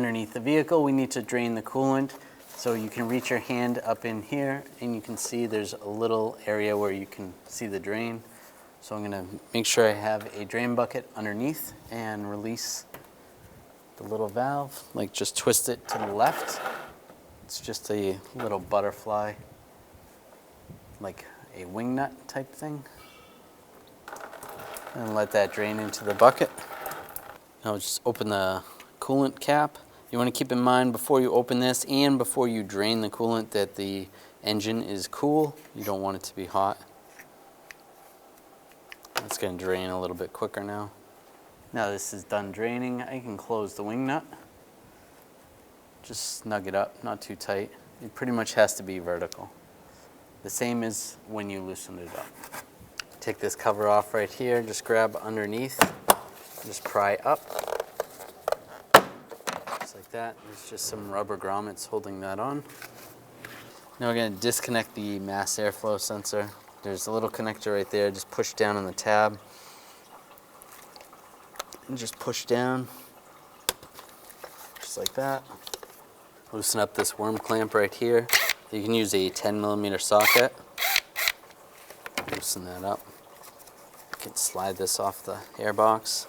underneath the vehicle, we need to drain the coolant. So you can reach your hand up in here and you can see there's a little area where you can see the drain. So I'm gonna make sure I have a drain bucket underneath and release the little valve, like just twist it to the left. It's just a little butterfly, like a wing nut type thing. And let that drain into the bucket. Now just open the coolant cap. You want to keep in mind before you open this and before you drain the coolant that the engine is cool. You don't want it to be hot. It's going to drain a little bit quicker now. Now this is done draining, I can close the wing nut. Just snug it up, not too tight. It pretty much has to be vertical. The same as when you loosen it up. Take this cover off right here, just grab underneath, just pry up. Just like that. There's just some rubber grommets holding that on. Now we're going to disconnect the mass airflow sensor. There's a little connector right there, just push down on the tab. And just push down, just like that. Loosen up this worm clamp right here. You can use a 10mm socket. Loosen that up. You can slide this off the airbox.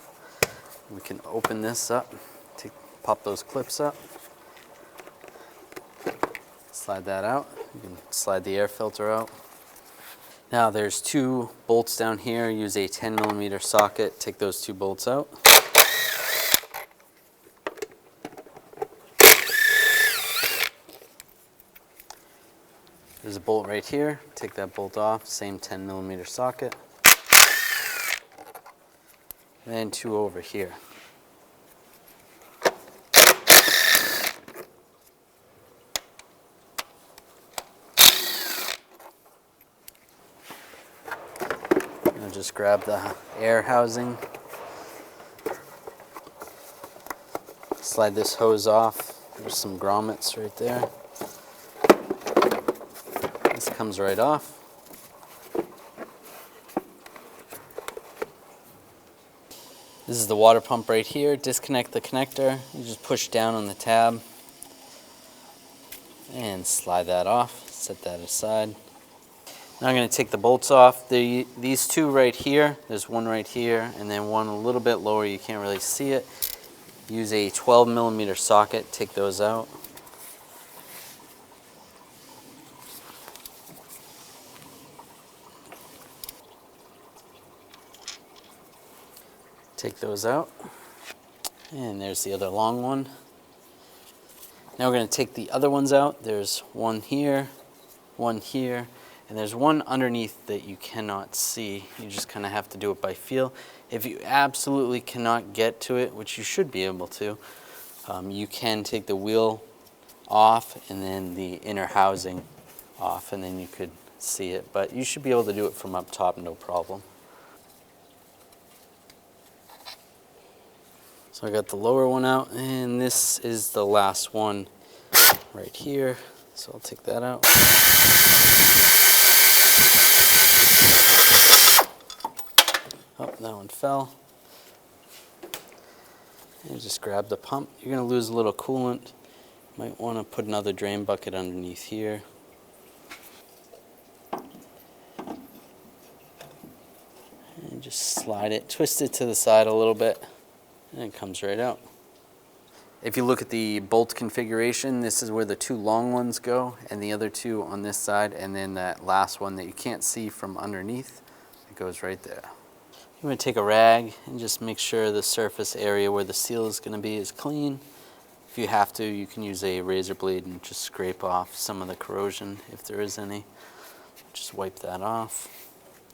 We can open this up, pop those clips up. Slide that out. You can slide the air filter out. Now there's 2 bolts down here. Use a 10mm socket. Take those 2 bolts out. There's a bolt right here. Take that bolt off. Same 10mm socket. And then 2 over here. Just grab the air housing, slide this hose off. There's some grommets right there. This comes right off. This is the water pump right here. Disconnect the connector. You just push down on the tab and slide that off. Set that aside. Now I'm going to take the bolts off. These 2 right here, there's one right here, and then one a little bit lower, you can't really see it. Use a 12mm socket, take those out. Take those out. And there's the other long one. Now we're going to take the other ones out. There's one here, and there's one underneath that you cannot see. You just kind of have to do it by feel. If you absolutely cannot get to it, which you should be able to, you can take the wheel off and then the inner housing off, and then you could see it. But you should be able to do it from up top, no problem. So I got the lower one out, and this is the last one right here. So I'll take that out. Oh, that one fell. And just grab the pump. You're going to lose a little coolant. Might want to put another drain bucket underneath here. And just slide it, twist it to the side a little bit, and it comes right out. If you look at the bolt configuration, this is where the 2 long ones go, and the other 2 on this side, and then that last one that you can't see from underneath, it goes right there. I'm going to take a rag and just make sure the surface area where the seal is going to be is clean. If you have to, you can use a razor blade and just scrape off some of the corrosion if there is any. Just wipe that off.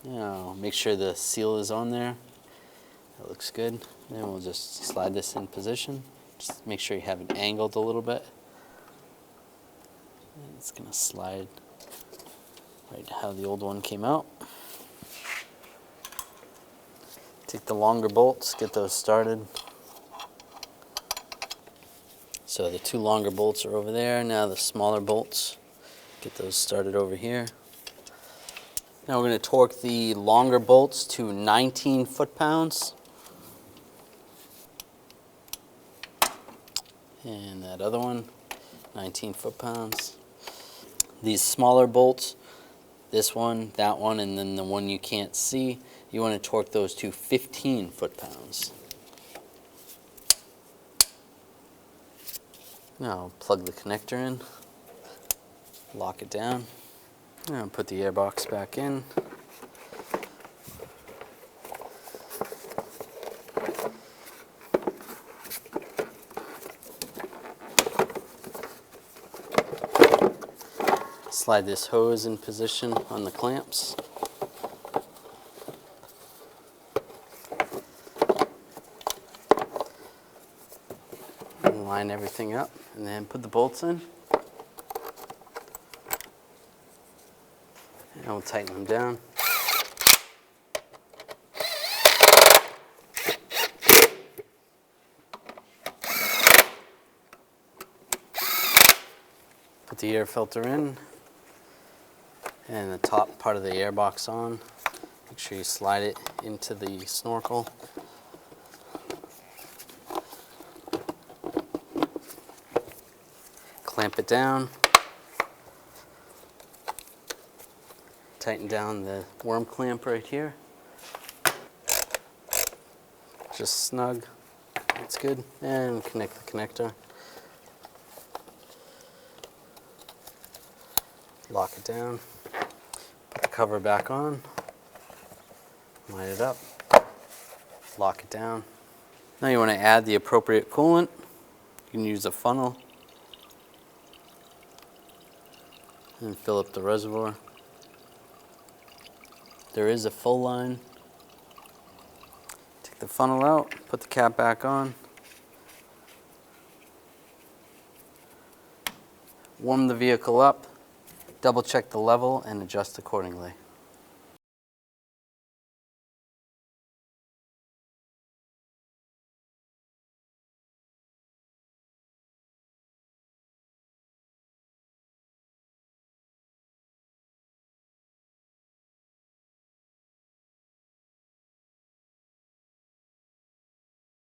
Now, make sure the seal is on there. That looks good. Then we'll just slide this in position. Just make sure you have it angled a little bit. And it's going to slide right how the old one came out. Take the longer bolts, get those started. So the 2 longer bolts are over there. Now the smaller bolts, get those started over here. Now we're going to torque the longer bolts to 19 foot-pounds. And that other one, 19 foot-pounds. These smaller bolts, this one, that one, and then the one you can't see, you want to torque those to 15 foot-pounds. Now plug the connector in, lock it down, and put the airbox back in. Slide this hose in position on the clamps. And line everything up and then put the bolts in. And we'll tighten them down. Put the air filter in. And the top part of the airbox on. Make sure you slide it into the snorkel. Clamp it down. Tighten down the worm clamp right here. Just snug. That's good. And connect the connector. Lock it down. Put the cover back on, line it up, lock it down. Now you want to add the appropriate coolant. You can use a funnel and fill up the reservoir. There is a full line. Take the funnel out, put the cap back on. Warm the vehicle up. Double check the level and adjust accordingly.